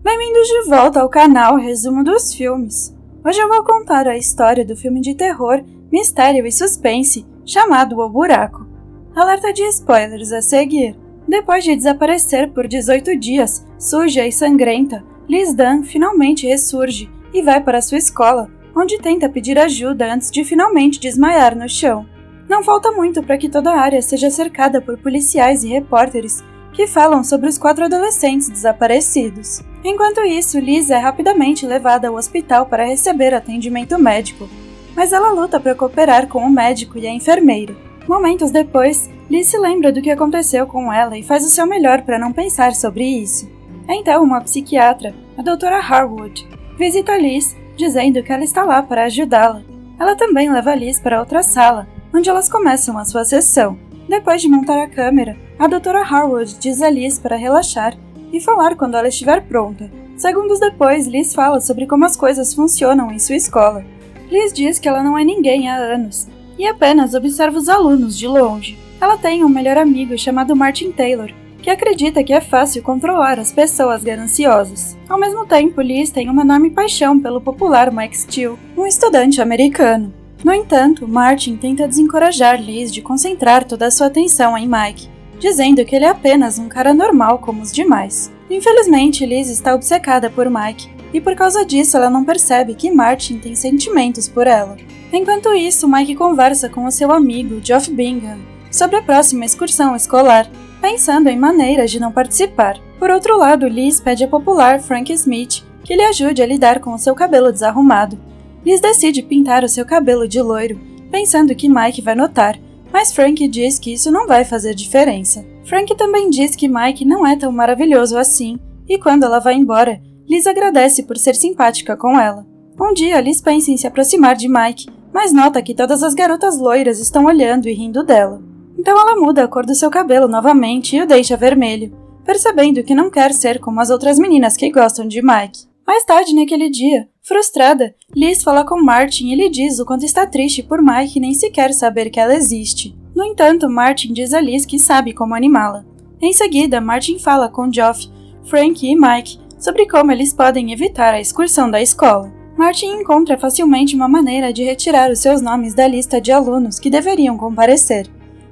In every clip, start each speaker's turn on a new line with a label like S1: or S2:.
S1: Bem-vindos de volta ao canal Resumo dos Filmes. Hoje eu vou contar a história do filme de terror, mistério e suspense chamado O Buraco. Alerta de spoilers a seguir. Depois de desaparecer por 18 dias, suja e sangrenta, Liz Dunn finalmente ressurge e vai para sua escola, onde tenta pedir ajuda antes de finalmente desmaiar no chão. Não falta muito para que toda a área seja cercada por policiais e repórteres que falam sobre os 4 adolescentes desaparecidos. Enquanto isso, Liz é rapidamente levada ao hospital para receber atendimento médico, mas ela luta para cooperar com o médico e a enfermeira. Momentos depois, Liz se lembra do que aconteceu com ela e faz o seu melhor para não pensar sobre isso. Então, uma psiquiatra, a Dra. Harwood, visita Liz, dizendo que ela está lá para ajudá-la. Ela também leva Liz para outra sala, onde elas começam a sua sessão. Depois de montar a câmera, a Dra. Harwood diz a Liz para relaxar e falar quando ela estiver pronta. Segundos depois, Liz fala sobre como as coisas funcionam em sua escola. Liz diz que ela não é ninguém há anos e apenas observa os alunos de longe. Ela tem um melhor amigo chamado Martin Taylor, que acredita que é fácil controlar as pessoas gananciosas. Ao mesmo tempo, Liz tem uma enorme paixão pelo popular Mike Steele, um estudante americano. No entanto, Martin tenta desencorajar Liz de concentrar toda a sua atenção em Mike, dizendo que ele é apenas um cara normal como os demais. Infelizmente, Liz está obcecada por Mike, e por causa disso ela não percebe que Martin tem sentimentos por ela. Enquanto isso, Mike conversa com o seu amigo, Geoff Bingham, sobre a próxima excursão escolar, pensando em maneiras de não participar. Por outro lado, Liz pede ao popular Frank Smith que lhe ajude a lidar com o seu cabelo desarrumado. Liz decide pintar o seu cabelo de loiro, pensando que Mike vai notar, mas Frank diz que isso não vai fazer diferença. Frank também diz que Mike não é tão maravilhoso assim, e quando ela vai embora, Liz agradece por ser simpática com ela. Um dia, Liz pensa em se aproximar de Mike, mas nota que todas as garotas loiras estão olhando e rindo dela. Então ela muda a cor do seu cabelo novamente e o deixa vermelho, percebendo que não quer ser como as outras meninas que gostam de Mike. Mais tarde naquele dia, frustrada, Liz fala com Martin e lhe diz o quanto está triste por Mike nem sequer saber que ela existe. No entanto, Martin diz a Liz que sabe como animá-la. Em seguida, Martin fala com Geoff, Frank e Mike sobre como eles podem evitar a excursão da escola. Martin encontra facilmente uma maneira de retirar os seus nomes da lista de alunos que deveriam comparecer,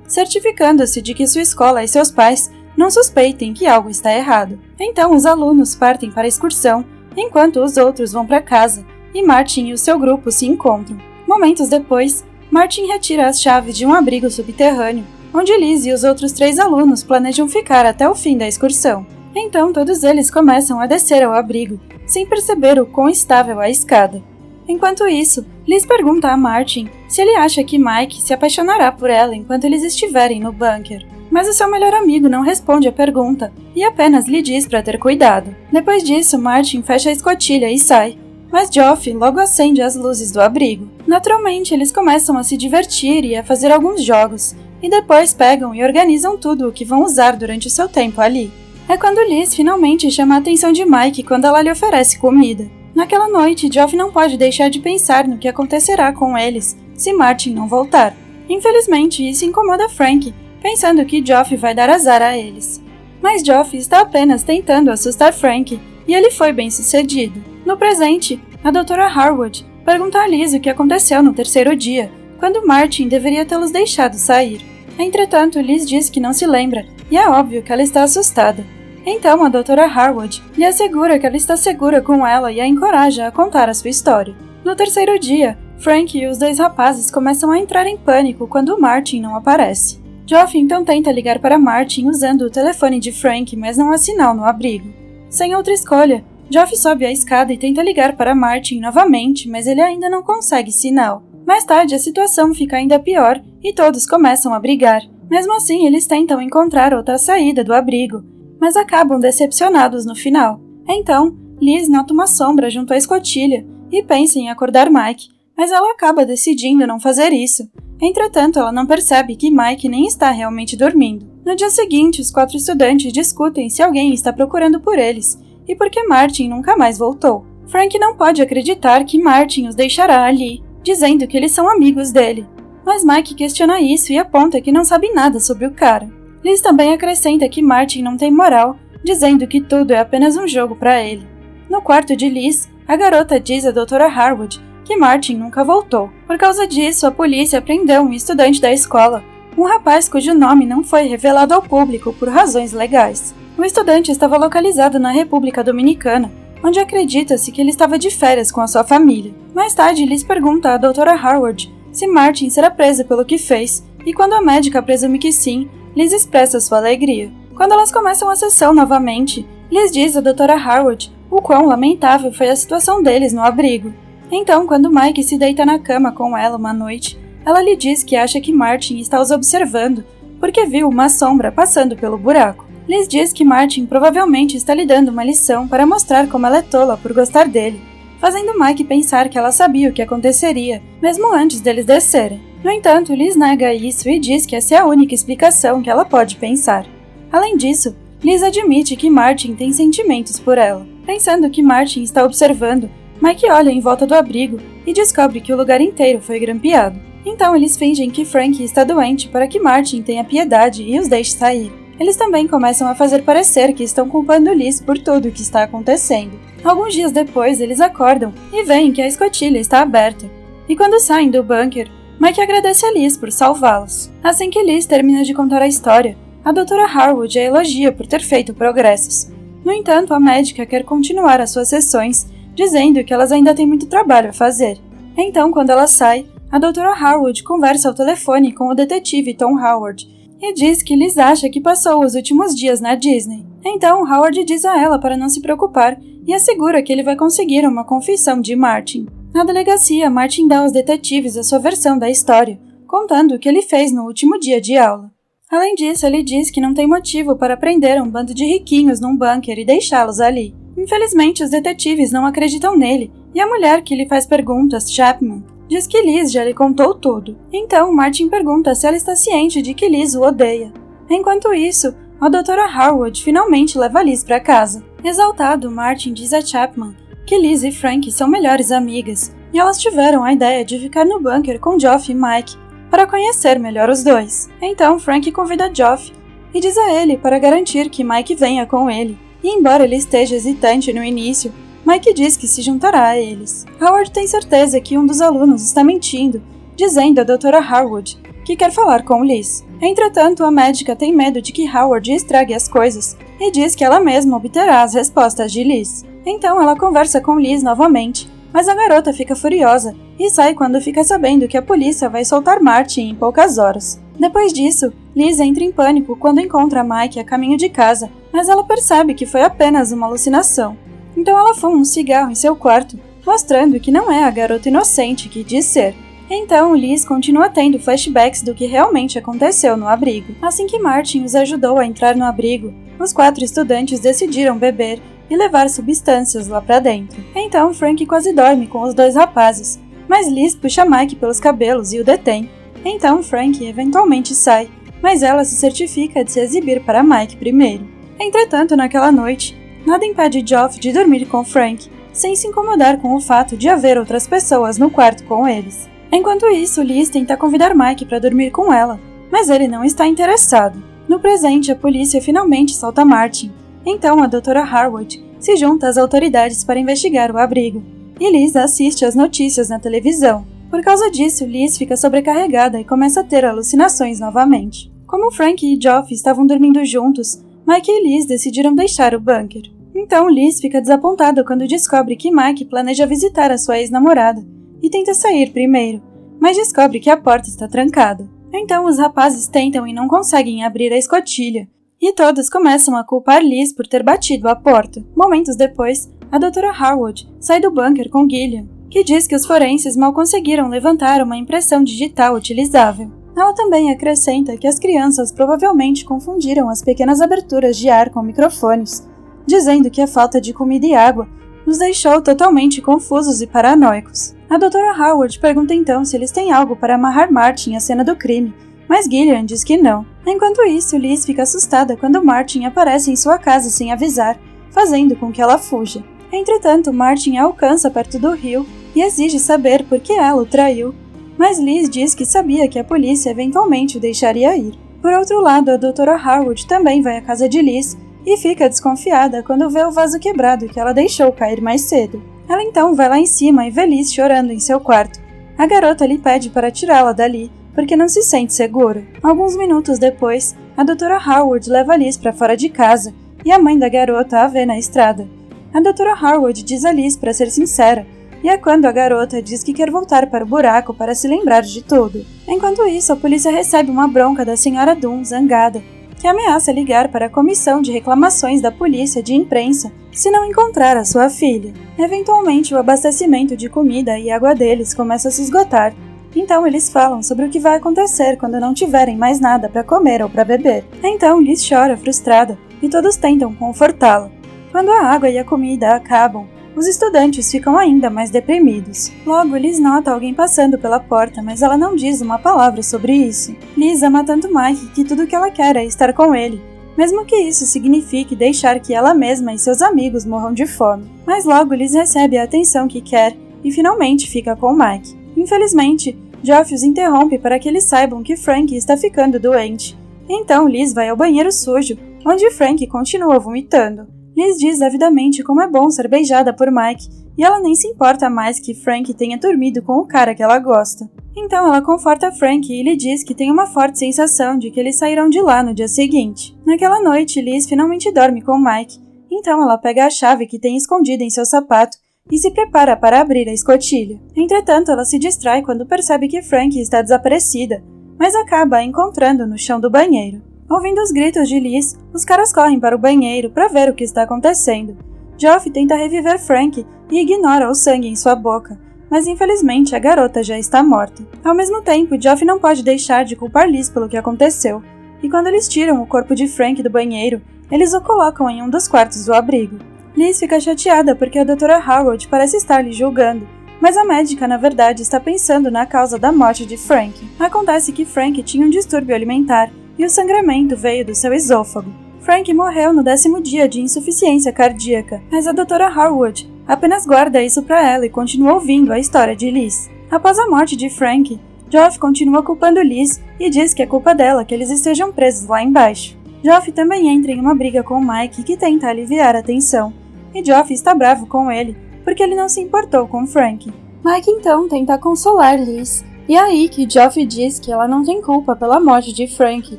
S1: certificando-se de que sua escola e seus pais não suspeitem que algo está errado. Então os alunos partem para a excursão, enquanto os outros vão para casa, e Martin e o seu grupo se encontram. Momentos depois, Martin retira as chaves de um abrigo subterrâneo, onde Liz e os outros 3 alunos planejam ficar até o fim da excursão. Então todos eles começam a descer ao abrigo, sem perceber o quão estável a escada. Enquanto isso, Liz pergunta a Martin se ele acha que Mike se apaixonará por ela enquanto eles estiverem no bunker. Mas o seu melhor amigo não responde a pergunta e apenas lhe diz para ter cuidado. Depois disso, Martin fecha a escotilha e sai, mas Geoff logo acende as luzes do abrigo. Naturalmente, eles começam a se divertir e a fazer alguns jogos, e depois pegam e organizam tudo o que vão usar durante o seu tempo ali. É quando Liz finalmente chama a atenção de Mike quando ela lhe oferece comida. Naquela noite, Geoff não pode deixar de pensar no que acontecerá com eles se Martin não voltar. Infelizmente, isso incomoda Frank, pensando que Geoff vai dar azar a eles. Mas Geoff está apenas tentando assustar Frank, e ele foi bem sucedido. No presente, a Dra. Harwood pergunta a Liz o que aconteceu no 3º dia, quando Martin deveria tê-los deixado sair. Entretanto, Liz diz que não se lembra, e é óbvio que ela está assustada. Então a Dra. Harwood lhe assegura que ela está segura com ela e a encoraja a contar a sua história. No 3º dia, Frank e os 2 rapazes começam a entrar em pânico quando Martin não aparece. Geoff então tenta ligar para Martin usando o telefone de Frank, mas não há sinal no abrigo. Sem outra escolha, Geoff sobe a escada e tenta ligar para Martin novamente, mas ele ainda não consegue sinal. Mais tarde, a situação fica ainda pior e todos começam a brigar. Mesmo assim, eles tentam encontrar outra saída do abrigo, mas acabam decepcionados no final. Então, Liz nota uma sombra junto à escotilha e pensa em acordar Mike, mas ela acaba decidindo não fazer isso. Entretanto, ela não percebe que Mike nem está realmente dormindo. No dia seguinte, os 4 estudantes discutem se alguém está procurando por eles e por que Martin nunca mais voltou. Frank não pode acreditar que Martin os deixará ali, dizendo que eles são amigos dele. Mas Mike questiona isso e aponta que não sabe nada sobre o cara. Liz também acrescenta que Martin não tem moral, dizendo que tudo é apenas um jogo para ele. No quarto de Liz, a garota diz à Dra. Harwood que Martin nunca voltou. Por causa disso, a polícia prendeu um estudante da escola, um rapaz cujo nome não foi revelado ao público por razões legais. O estudante estava localizado na República Dominicana, onde acredita-se que ele estava de férias com a sua família. Mais tarde, Liz pergunta à Dra. Harwood se Martin será preso pelo que fez, e quando a médica presume que sim, Liz expressa sua alegria. Quando elas começam a sessão novamente, Liz diz à Dra. Harwood o quão lamentável foi a situação deles no abrigo. Então, quando Mike se deita na cama com ela uma noite, ela lhe diz que acha que Martin está os observando, porque viu uma sombra passando pelo buraco. Liz diz que Martin provavelmente está lhe dando uma lição para mostrar como ela é tola por gostar dele, fazendo Mike pensar que ela sabia o que aconteceria, mesmo antes deles descerem. No entanto, Liz nega isso e diz que essa é a única explicação que ela pode pensar. Além disso, Liz admite que Martin tem sentimentos por ela. Pensando que Martin está observando, Mike olha em volta do abrigo e descobre que o lugar inteiro foi grampeado. Então eles fingem que Frank está doente para que Martin tenha piedade e os deixe sair. Eles também começam a fazer parecer que estão culpando Liz por tudo o que está acontecendo. Alguns dias depois, eles acordam e veem que a escotilha está aberta. E quando saem do bunker, Mike agradece a Liz por salvá-los. Assim que Liz termina de contar a história, a Dra. Harwood a elogia por ter feito progressos. No entanto, a médica quer continuar as suas sessões, dizendo que elas ainda têm muito trabalho a fazer. Então, quando ela sai, a Dra. Harwood conversa ao telefone com o detetive Tom Howard e diz que Liz acha que passou os últimos dias na Disney. Então, Howard diz a ela para não se preocupar e assegura que ele vai conseguir uma confissão de Martin. Na delegacia, Martin dá aos detetives a sua versão da história, contando o que ele fez no último dia de aula. Além disso, ele diz que não tem motivo para prender um bando de riquinhos num bunker e deixá-los ali. Infelizmente, os detetives não acreditam nele, e a mulher que lhe faz perguntas, Chapman, diz que Liz já lhe contou tudo. Então, Martin pergunta se ela está ciente de que Liz o odeia. Enquanto isso, a Dra. Harwood finalmente leva Liz para casa. Exaltado, Martin diz a Chapman que Liz e Frank são melhores amigas, e elas tiveram a ideia de ficar no bunker com Geoff e Mike, para conhecer melhor os dois. Então Frank convida Geoff e diz a ele para garantir que Mike venha com ele, e embora ele esteja hesitante no início, Mike diz que se juntará a eles. Howard tem certeza que um dos alunos está mentindo, dizendo a Dra. Harwood que quer falar com Liz. Entretanto, a médica tem medo de que Howard estrague as coisas e diz que ela mesma obterá as respostas de Liz. Então ela conversa com Liz novamente, mas a garota fica furiosa e sai quando fica sabendo que a polícia vai soltar Martin em poucas horas. Depois disso, Liz entra em pânico quando encontra Mike a caminho de casa, mas ela percebe que foi apenas uma alucinação. Então ela fuma um cigarro em seu quarto, mostrando que não é a garota inocente que diz ser. Então Liz continua tendo flashbacks do que realmente aconteceu no abrigo. Assim que Martin os ajudou a entrar no abrigo, os 4 estudantes decidiram beber e levar substâncias lá pra dentro. Então Frank quase dorme com os 2 rapazes, mas Liz puxa Mike pelos cabelos e o detém. Então Frank eventualmente sai, mas ela se certifica de se exibir para Mike primeiro. Entretanto, naquela noite, nada impede Geoff de dormir com Frank, sem se incomodar com o fato de haver outras pessoas no quarto com eles. Enquanto isso, Liz tenta convidar Mike para dormir com ela, mas ele não está interessado. No presente, a polícia finalmente solta Martin. Então a Dra. Harwood se junta às autoridades para investigar o abrigo, e Liz assiste às notícias na televisão. Por causa disso, Liz fica sobrecarregada e começa a ter alucinações novamente. Como Frank e Geoff estavam dormindo juntos, Mike e Liz decidiram deixar o bunker. Então Liz fica desapontada quando descobre que Mike planeja visitar a sua ex-namorada e tenta sair primeiro, mas descobre que a porta está trancada. Então os rapazes tentam e não conseguem abrir a escotilha, e todos começam a culpar Liz por ter batido a porta. Momentos depois, a Dra. Harwood sai do bunker com Gillian, que diz que os forenses mal conseguiram levantar uma impressão digital utilizável. Ela também acrescenta que as crianças provavelmente confundiram as pequenas aberturas de ar com microfones, dizendo que a falta de comida e água nos deixou totalmente confusos e paranoicos. A Dra. Harwood pergunta então se eles têm algo para amarrar Martin à cena do crime, mas Gillian diz que não. Enquanto isso, Liz fica assustada quando Martin aparece em sua casa sem avisar, fazendo com que ela fuja. Entretanto, Martin a alcança perto do rio e exige saber por que ela o traiu, mas Liz diz que sabia que a polícia eventualmente o deixaria ir. Por outro lado, a Dra. Harwood também vai à casa de Liz e fica desconfiada quando vê o vaso quebrado que ela deixou cair mais cedo. Ela então vai lá em cima e vê Liz chorando em seu quarto. A garota lhe pede para tirá-la dali, porque não se sente segura. Alguns minutos depois, a Dra. Harwood leva Liz para fora de casa e a mãe da garota a vê na estrada. A Dra. Harwood diz a Liz para ser sincera, e é quando a garota diz que quer voltar para o buraco para se lembrar de tudo. Enquanto isso, a polícia recebe uma bronca da Sra. Dunn zangada, que ameaça ligar para a comissão de reclamações da polícia de imprensa se não encontrar a sua filha. Eventualmente, o abastecimento de comida e água deles começa a se esgotar, então eles falam sobre o que vai acontecer quando não tiverem mais nada para comer ou para beber. Então Liz chora frustrada e todos tentam confortá-la. Quando a água e a comida acabam, os estudantes ficam ainda mais deprimidos. Logo, Liz nota alguém passando pela porta, mas ela não diz uma palavra sobre isso. Liz ama tanto Mike que tudo que ela quer é estar com ele, mesmo que isso signifique deixar que ela mesma e seus amigos morram de fome. Mas logo Liz recebe a atenção que quer e finalmente fica com Mike. Infelizmente, Geoff os interrompe para que eles saibam que Frank está ficando doente. Então Liz vai ao banheiro sujo, onde Frank continua vomitando. Liz diz avidamente como é bom ser beijada por Mike, e ela nem se importa mais que Frank tenha dormido com o cara que ela gosta. Então ela conforta Frank e lhe diz que tem uma forte sensação de que eles sairão de lá no dia seguinte. Naquela noite, Liz finalmente dorme com Mike, então ela pega a chave que tem escondida em seu sapato e se prepara para abrir a escotilha. Entretanto, ela se distrai quando percebe que Frank está desaparecida, mas acaba a encontrando no chão do banheiro. Ouvindo os gritos de Liz, os caras correm para o banheiro para ver o que está acontecendo. Geoff tenta reviver Frank e ignora o sangue em sua boca, mas infelizmente a garota já está morta. Ao mesmo tempo, Geoff não pode deixar de culpar Liz pelo que aconteceu, e quando eles tiram o corpo de Frank do banheiro, eles o colocam em um dos quartos do abrigo. Liz fica chateada porque a Dra. Harwood parece estar lhe julgando, mas a médica na verdade está pensando na causa da morte de Frank. Acontece que Frank tinha um distúrbio alimentar, e o sangramento veio do seu esôfago. Frank morreu no 10º dia de insuficiência cardíaca, mas a Dra. Harwood apenas guarda isso para ela e continua ouvindo a história de Liz. Após a morte de Frank, Geoff continua culpando Liz e diz que é culpa dela que eles estejam presos lá embaixo. Geoff também entra em uma briga com Mike que tenta aliviar a tensão, e Geoff está bravo com ele porque ele não se importou com Frank. Mike então tenta consolar Liz, e é aí que Geoff diz que ela não tem culpa pela morte de Frank.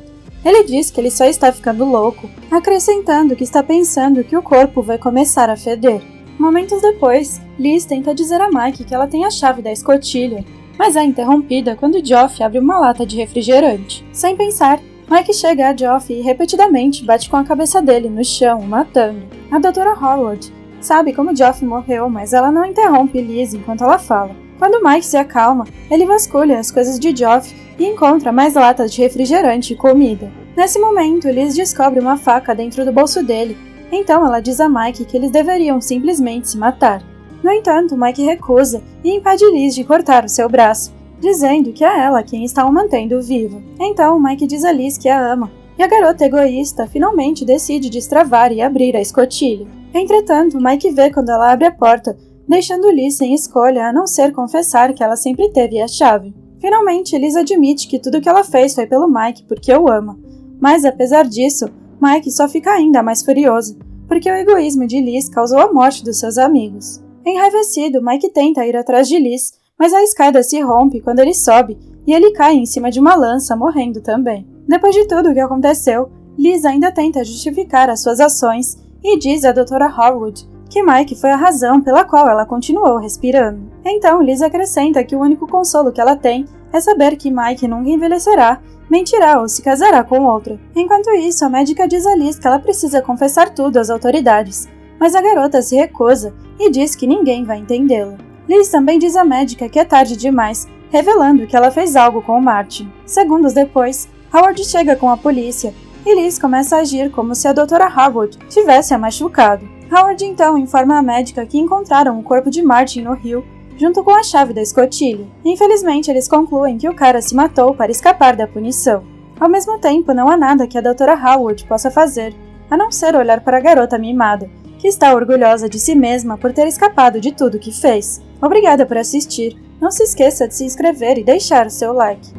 S1: Ele diz que ele só está ficando louco, acrescentando que está pensando que o corpo vai começar a feder. Momentos depois, Liz tenta dizer a Mike que ela tem a chave da escotilha, mas é interrompida quando Geoff abre uma lata de refrigerante. Sem pensar, Mike chega a Geoff e repetidamente bate com a cabeça dele no chão, o matando. A Dra. Harwood sabe como Geoff morreu, mas ela não interrompe Liz enquanto ela fala. Quando Mike se acalma, ele vasculha as coisas de Geoff e encontra mais latas de refrigerante e comida. Nesse momento, Liz descobre uma faca dentro do bolso dele, então ela diz a Mike que eles deveriam simplesmente se matar. No entanto, Mike recusa e impede Liz de cortar o seu braço, dizendo que é ela quem está o mantendo vivo. Então, Mike diz a Liz que a ama, e a garota egoísta finalmente decide destravar e abrir a escotilha. Entretanto, Mike vê quando ela abre a porta, deixando Liz sem escolha a não ser confessar que ela sempre teve a chave. Finalmente, Liz admite que tudo que ela fez foi pelo Mike porque o ama. Mas, apesar disso, Mike só fica ainda mais furioso, porque o egoísmo de Liz causou a morte dos seus amigos. Enraivecido, Mike tenta ir atrás de Liz, mas a escada se rompe quando ele sobe e ele cai em cima de uma lança, morrendo também. Depois de tudo o que aconteceu, Liz ainda tenta justificar as suas ações e diz à Dra. Harwood que Mike foi a razão pela qual ela continuou respirando. Então Liz acrescenta que o único consolo que ela tem é saber que Mike nunca envelhecerá, mentirá ou se casará com outra. Enquanto isso, a médica diz a Liz que ela precisa confessar tudo às autoridades, mas a garota se recusa e diz que ninguém vai entendê-la. Liz também diz à médica que é tarde demais, revelando que ela fez algo com o Martin. Segundos depois, Howard chega com a polícia e Liz começa a agir como se a Dra. Harwood tivesse a machucado. Howard então informa a médica que encontraram o corpo de Martin no rio, junto com a chave da escotilha. Infelizmente, eles concluem que o cara se matou para escapar da punição. Ao mesmo tempo, não há nada que a Dra. Harwood possa fazer, a não ser olhar para a garota mimada, que está orgulhosa de si mesma por ter escapado de tudo que fez. Obrigada por assistir. Não se esqueça de se inscrever e deixar o seu like.